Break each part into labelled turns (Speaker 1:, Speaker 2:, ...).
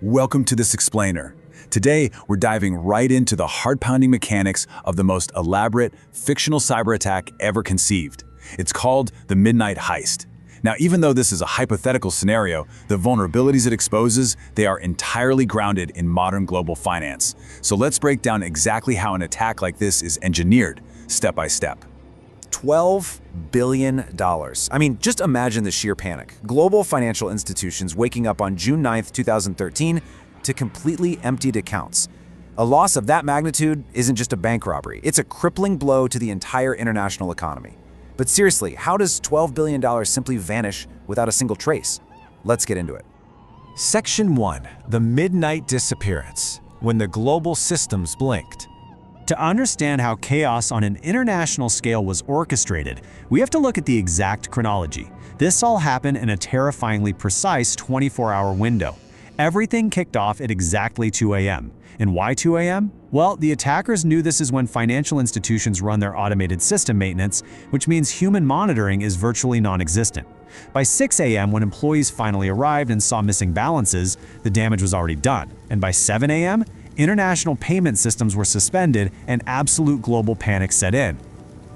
Speaker 1: Welcome to This Explainer. Today, we're diving right into the heart-pounding mechanics of the most elaborate, fictional cyber attack ever conceived. It's called the Midnight Heist. Now, even though this is a hypothetical scenario, the vulnerabilities it exposes, they are entirely grounded in modern global finance. So let's break down exactly how an attack like this is engineered, step by step.
Speaker 2: $12 billion. I mean, just imagine the sheer panic. Global financial institutions waking up on June 9th, 2013 to completely emptied accounts. A loss of that magnitude isn't just a bank robbery. It's a crippling blow to the entire international economy. But seriously, how does $12 billion simply vanish without a single trace? Let's get into it.
Speaker 3: Section 1. The Midnight Disappearance, when the global systems blinked. To understand how chaos on an international scale was orchestrated, we have to look at the exact chronology. This all happened in a terrifyingly precise 24-hour window. Everything kicked off at exactly 2 a.m. And why 2 a.m.? Well, the attackers knew this is when financial institutions run their automated system maintenance, which means human monitoring is virtually non-existent. By 6 a.m., when employees finally arrived and saw missing balances, the damage was already done. And by 7 a.m., international payment systems were suspended and absolute global panic set in.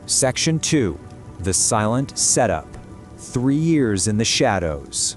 Speaker 4: Section 2. The Silent Setup. 3 years in the shadows.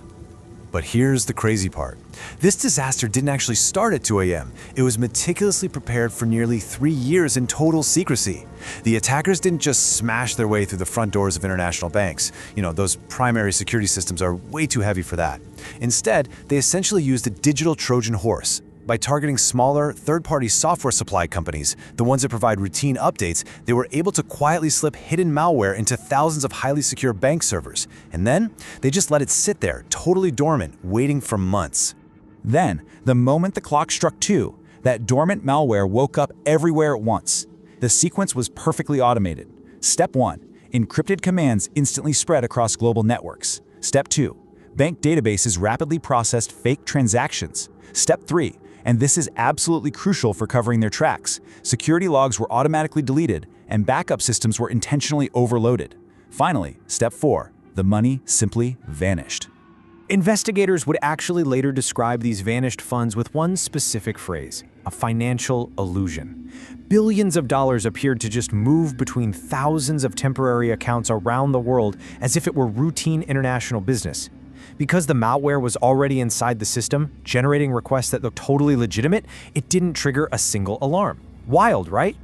Speaker 5: But here's the crazy part. This disaster didn't actually start at 2 a.m. It was meticulously prepared for nearly 3 years in total secrecy. The attackers didn't just smash their way through the front doors of international banks. Those primary security systems are way too heavy for that. Instead, they essentially used a digital Trojan horse. By targeting smaller, third-party software supply companies, the ones that provide routine updates, they were able to quietly slip hidden malware into thousands of highly secure bank servers. And then, they just let it sit there, totally dormant, waiting for months.
Speaker 6: Then, the moment the clock struck 2, that dormant malware woke up everywhere at once. The sequence was perfectly automated. Step 1. Encrypted commands instantly spread across global networks. Step 2. Bank databases rapidly processed fake transactions. Step 3. And this is absolutely crucial for covering their tracks. Security logs were automatically deleted, and backup systems were intentionally overloaded. Finally, Step 4. The money simply vanished.
Speaker 4: Investigators would actually later describe these vanished funds with one specific phrase: a financial illusion. Billions of dollars appeared to just move between thousands of temporary accounts around the world as if it were routine international business. Because the malware was already inside the system, generating requests that looked totally legitimate, it didn't trigger a single alarm. Wild, right?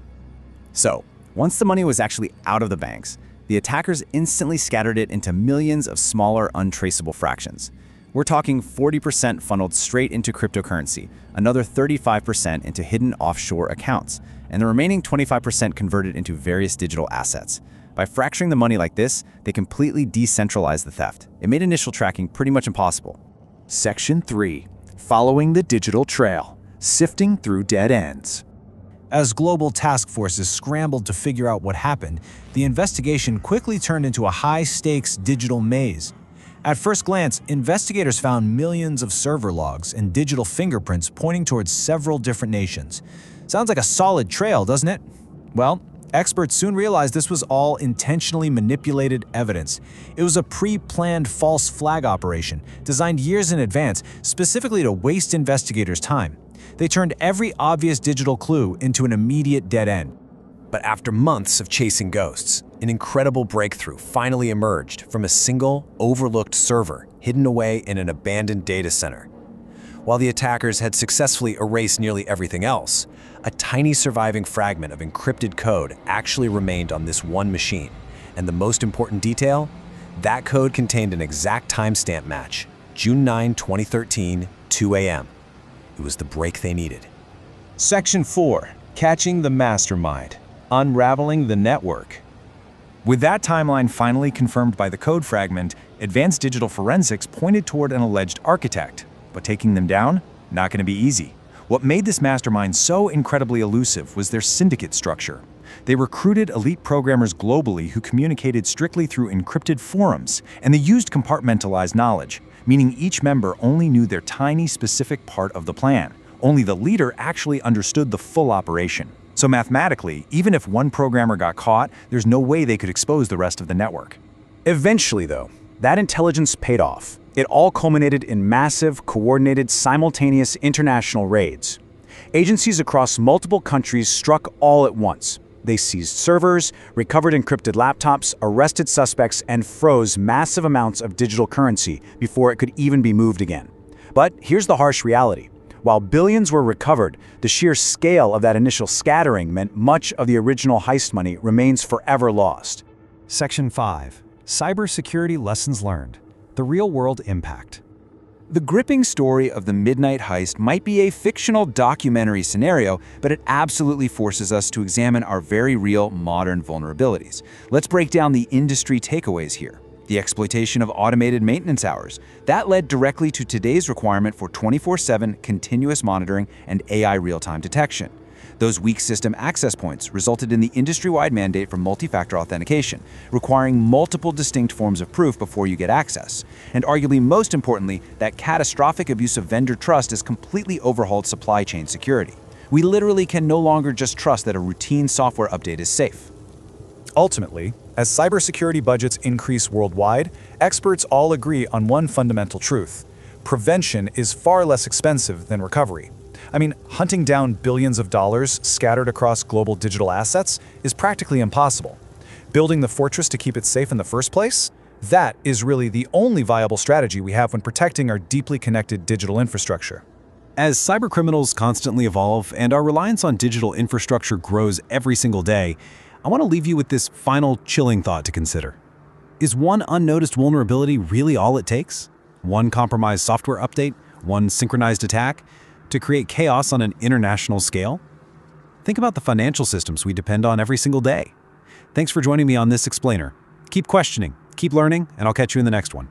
Speaker 7: So, once the money was actually out of the banks, the attackers instantly scattered it into millions of smaller, untraceable fractions. We're talking 40% funneled straight into cryptocurrency, another 35% into hidden offshore accounts, and the remaining 25% converted into various digital assets. By fracturing the money like this, they completely decentralized the theft. It made initial tracking pretty much impossible.
Speaker 3: Section 3. Following the digital trail. Sifting through dead ends. As global task forces scrambled to figure out what happened, the investigation quickly turned into a high-stakes digital maze. At first glance, investigators found millions of server logs and digital fingerprints pointing towards several different nations. Sounds like a solid trail, doesn't it? Well, experts soon realized this was all intentionally manipulated evidence. It was a pre-planned false flag operation, designed years in advance, specifically to waste investigators' time. They turned every obvious digital clue into an immediate dead end.
Speaker 5: But after months of chasing ghosts, an incredible breakthrough finally emerged from a single, overlooked server hidden away in an abandoned data center. While the attackers had successfully erased nearly everything else, a tiny surviving fragment of encrypted code actually remained on this one machine. And the most important detail? That code contained an exact timestamp match: June 9, 2013, 2 a.m. It was the break they needed.
Speaker 3: Section 4. Catching the mastermind. Unraveling the network.
Speaker 6: With that timeline finally confirmed by the code fragment, advanced digital forensics pointed toward an alleged architect. But taking them down? Not going to be easy. What made this mastermind so incredibly elusive was their syndicate structure. They recruited elite programmers globally who communicated strictly through encrypted forums, and they used compartmentalized knowledge, meaning each member only knew their tiny specific part of the plan. Only the leader actually understood the full operation. So mathematically, even if one programmer got caught, there's no way they could expose the rest of the network. Eventually, though, that intelligence paid off.
Speaker 3: It all culminated in massive, coordinated, simultaneous international raids. Agencies across multiple countries struck all at once. They seized servers, recovered encrypted laptops, arrested suspects, and froze massive amounts of digital currency before it could even be moved again. But here's the harsh reality. While billions were recovered, the sheer scale of that initial scattering meant much of the original heist money remains forever lost.
Speaker 4: Section 5. Cybersecurity Lessons Learned. The Real-World Impact.
Speaker 6: The gripping story of the Midnight Heist might be a fictional documentary scenario, but it absolutely forces us to examine our very real modern vulnerabilities. Let's break down the industry takeaways here. The exploitation of automated maintenance hours. That led directly to today's requirement for 24/7 continuous monitoring and AI real-time detection. Those weak system access points resulted in the industry-wide mandate for multi-factor authentication, requiring multiple distinct forms of proof before you get access. And arguably most importantly, that catastrophic abuse of vendor trust has completely overhauled supply chain security. We literally can no longer just trust that a routine software update is safe.
Speaker 5: Ultimately, as cybersecurity budgets increase worldwide, experts all agree on one fundamental truth: prevention is far less expensive than recovery. I mean, hunting down billions of dollars scattered across global digital assets is practically impossible. Building the fortress to keep it safe in the first place? That is really the only viable strategy we have when protecting our deeply connected digital infrastructure.
Speaker 3: As cybercriminals constantly evolve and our reliance on digital infrastructure grows every single day, I want to leave you with this final chilling thought to consider. Is one unnoticed vulnerability really all it takes? One compromised software update? One synchronized attack? To create chaos on an international scale? Think about the financial systems we depend on every single day. Thanks for joining me on this explainer. Keep questioning, keep learning, and I'll catch you in the next one.